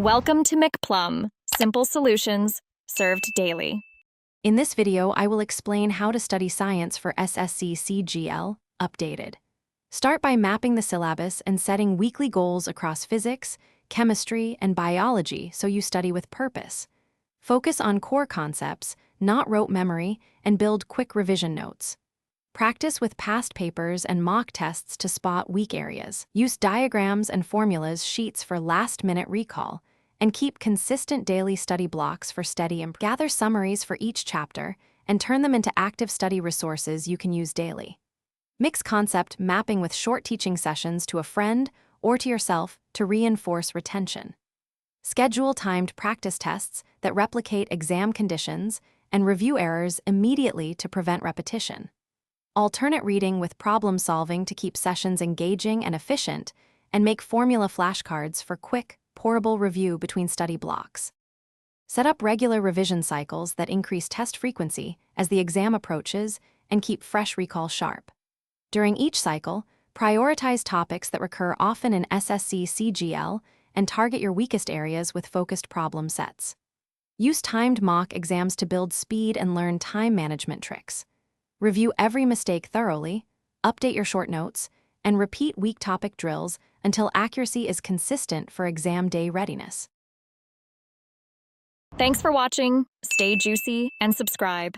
Welcome to McPlum, simple solutions served daily. In this video, I will explain how to study science for Ssc Cgl updated. Start by mapping the syllabus and setting weekly goals across physics, chemistry, and biology so you study with purpose. Focus on core concepts, not rote memory, and build quick revision notes. Practice with past papers and mock tests to spot weak areas. Use diagrams and formulas sheets for last-minute recall, and keep consistent daily study blocks for steady improvement. Gather summaries for each chapter and turn them into active study resources you can use daily. Mix concept mapping with short teaching sessions to a friend or to yourself to reinforce retention. Schedule timed practice tests that replicate exam conditions and review errors immediately to prevent repetition. Alternate reading with problem solving to keep sessions engaging and efficient, and make formula flashcards for quick, portable review between study blocks. Set up regular revision cycles that increase test frequency as the exam approaches and keep fresh recall sharp. During each cycle, prioritize topics that recur often in Ssc Cgl and target your weakest areas with focused problem sets. Use timed mock exams to build speed and learn time management tricks. Review every mistake thoroughly, update your short notes, and repeat weak topic drills until accuracy is consistent for exam day readiness. Thanks for watching. Stay juicy and subscribe.